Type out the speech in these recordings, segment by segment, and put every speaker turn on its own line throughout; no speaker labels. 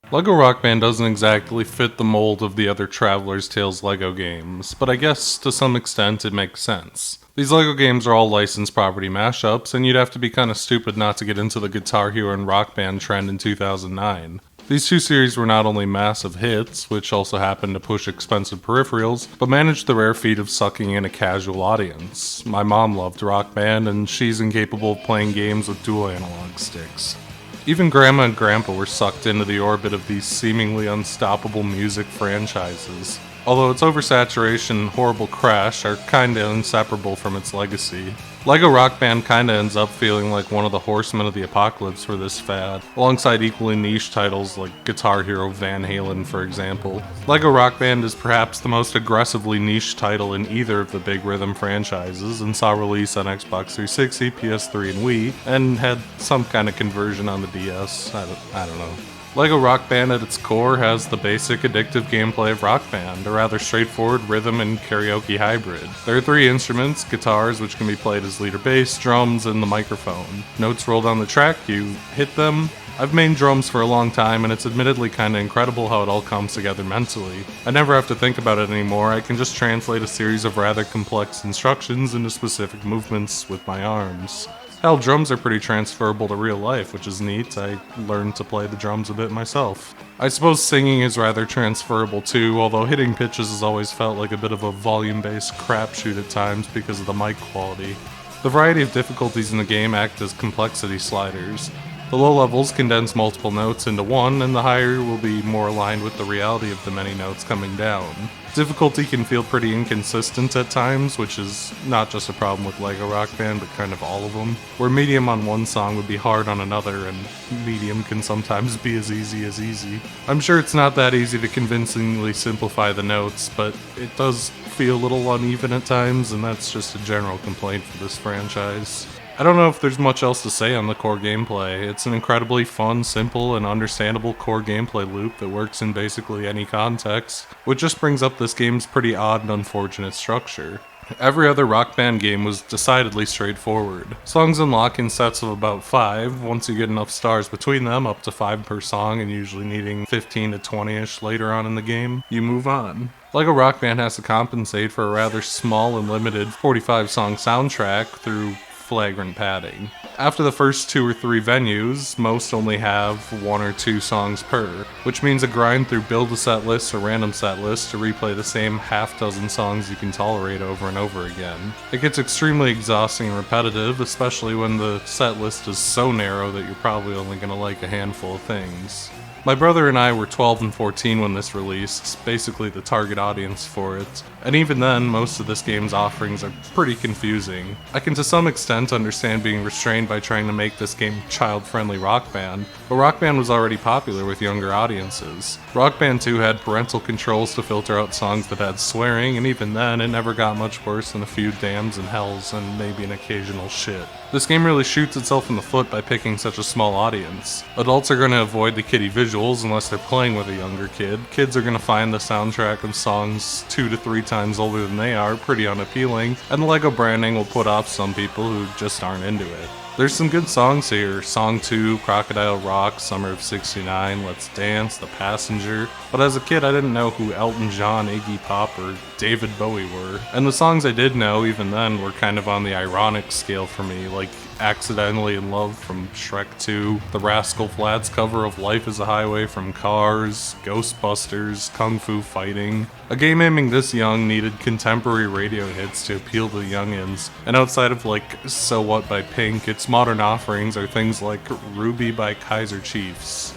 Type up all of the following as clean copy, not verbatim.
LEGO Rock Band doesn't exactly fit the mold of the other Traveler's Tales LEGO games, but I guess to some extent it makes sense. These LEGO games are all licensed property mashups, and you'd have to be kinda stupid not to get into the Guitar Hero and Rock Band trend in 2009. These two series were not only massive hits, which also happened to push expensive peripherals, but managed the rare feat of sucking in a casual audience. My mom loved Rock Band, and she's incapable of playing games with dual analog sticks. Even Grandma and Grandpa were sucked into the orbit of these seemingly unstoppable music franchises, although its oversaturation and horrible crash are kinda inseparable from its legacy. LEGO Rock Band kinda ends up feeling like one of the horsemen of the apocalypse for this fad, alongside equally niche titles like Guitar Hero Van Halen, for example. LEGO Rock Band is perhaps the most aggressively niche title in either of the big rhythm franchises, and saw release on Xbox 360, PS3, and Wii, and had some kind of conversion on the DS. I don't know. LEGO Rock Band at its core has the basic addictive gameplay of Rock Band, a rather straightforward rhythm and karaoke hybrid. There are three instruments, guitars, which can be played as lead or bass, drums, and the microphone. Notes roll down the track, you hit them. I've mained drums for a long time, and it's admittedly kinda incredible how it all comes together mentally. I never have to think about it anymore, I can just translate a series of rather complex instructions into specific movements with my arms. Hell, drums are pretty transferable to real life, which is neat. I learned to play the drums a bit myself. I suppose singing is rather transferable too, although hitting pitches has always felt like a bit of a volume-based crapshoot at times because of the mic quality. The variety of difficulties in the game act as complexity sliders. The low levels condense multiple notes into one, and the higher will be more aligned with the reality of the many notes coming down. Difficulty can feel pretty inconsistent at times, which is not just a problem with LEGO Rock Band, but kind of all of them, where medium on one song would be hard on another, and medium can sometimes be as easy as easy. I'm sure it's not that easy to convincingly simplify the notes, but it does feel a little uneven at times, and that's just a general complaint for this franchise. I don't know if there's much else to say on the core gameplay. It's an incredibly fun, simple, and understandable core gameplay loop that works in basically any context, which just brings up this game's pretty odd and unfortunate structure. Every other Rock Band game was decidedly straightforward. Songs unlock in sets of about 5, once you get enough stars between them, up to 5 per song and usually needing 15 to 20-ish later on in the game, you move on. LEGO Rock Band has to compensate for a rather small and limited 45-song soundtrack through flagrant padding. After the first 2 or 3 venues, most only have 1 or 2 songs per, which means a grind through build a set list or random set list to replay the same half dozen songs you can tolerate over and over again. It gets extremely exhausting and repetitive, especially when the set list is so narrow that you're probably only going to like a handful of things. My brother and I were 12 and 14 when this released, basically the target audience for it, and even then, most of this game's offerings are pretty confusing. I can to some extent understand being restrained by trying to make this game child-friendly Rock Band, but Rock Band was already popular with younger audiences. Rock Band 2 had parental controls to filter out songs that had swearing, and even then, it never got much worse than a few dams and hells and maybe an occasional shit. This game really shoots itself in the foot by picking such a small audience. Adults are going to avoid the kiddie visuals unless they're playing with a younger kid. Kids are going to find the soundtrack of songs 2 to 3 times older than they are pretty unappealing, and the LEGO branding will put off some people who just aren't into it. There's some good songs here, Song 2, Crocodile Rock, Summer of '69, Let's Dance, The Passenger, but as a kid I didn't know who Elton John, Iggy Pop, or David Bowie were, and the songs I did know even then were kind of on the ironic scale for me, like Accidentally in Love from Shrek 2, the Rascal Flatts cover of Life is a Highway from Cars, Ghostbusters, Kung Fu Fighting. A game aiming this young needed contemporary radio hits to appeal to the youngins, and outside of like So What by Pink, its modern offerings are things like Ruby by Kaiser Chiefs.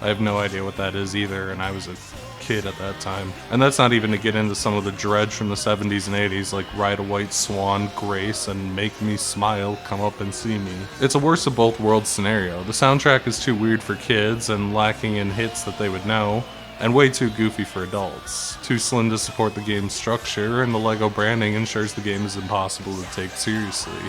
I have no idea what that is either, and I was a kid at that time. And that's not even to get into some of the dredge from the 70s and 80s like Ride a White Swan, Grace, and Make Me Smile, Come Up and See Me. It's a worst of both worlds scenario. The soundtrack is too weird for kids and lacking in hits that they would know, and way too goofy for adults. Too slim to support the game's structure, and the LEGO branding ensures the game is impossible to take seriously.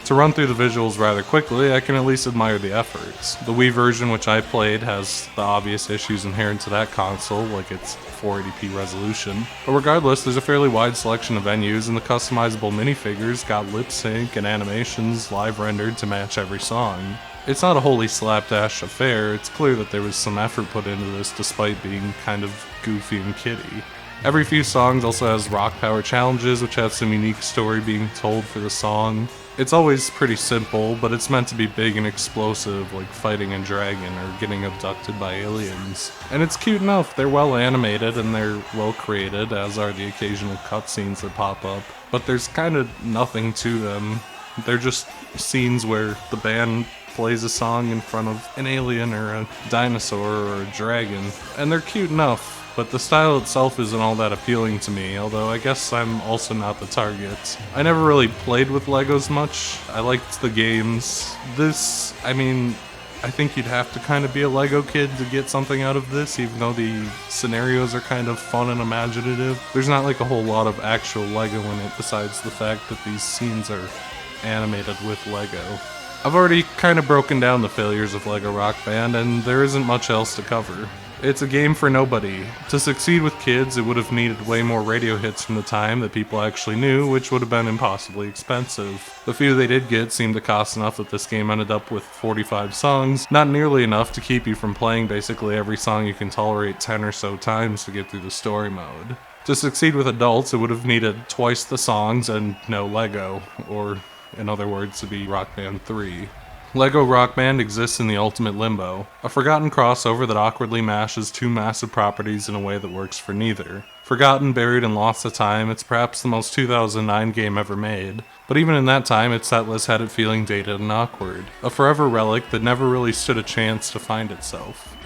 To run through the visuals rather quickly, I can at least admire the efforts. The Wii version which I played has the obvious issues inherent to that console, like its 480p resolution. But regardless, there's a fairly wide selection of venues, and the customizable minifigures got lip sync and animations live rendered to match every song. It's not a wholly slapdash affair, it's clear that there was some effort put into this despite being kind of goofy and kiddie. Every few songs also has rock power challenges, which have some unique story being told for the song. It's always pretty simple, but it's meant to be big and explosive, like fighting a dragon or getting abducted by aliens. And it's cute enough, they're well animated and they're well created, as are the occasional cutscenes that pop up. But there's kind of nothing to them. They're just scenes where the band plays a song in front of an alien or a dinosaur or a dragon, and they're cute enough. But the style itself isn't all that appealing to me, although I guess I'm also not the target. I never really played with Legos much. I liked the games. I think you'd have to kind of be a Lego kid to get something out of this, even though the scenarios are kind of fun and imaginative. There's not like a whole lot of actual Lego in it, besides the fact that these scenes are animated with Lego. I've already kind of broken down the failures of Lego Rock Band, and there isn't much else to cover. It's a game for nobody. To succeed with kids, it would have needed way more radio hits from the time that people actually knew, which would have been impossibly expensive. The few they did get seemed to cost enough that this game ended up with 45 songs, not nearly enough to keep you from playing basically every song you can tolerate 10 or so times to get through the story mode. To succeed with adults, it would have needed twice the songs and no Lego, or in other words, to be Rock Band 3. Lego Rock Band exists in the ultimate limbo, a forgotten crossover that awkwardly mashes two massive properties in a way that works for neither. Forgotten, buried, and lost to time, it's perhaps the most 2009 game ever made, but even in that time, its setlist had it feeling dated and awkward, a forever relic that never really stood a chance to find itself.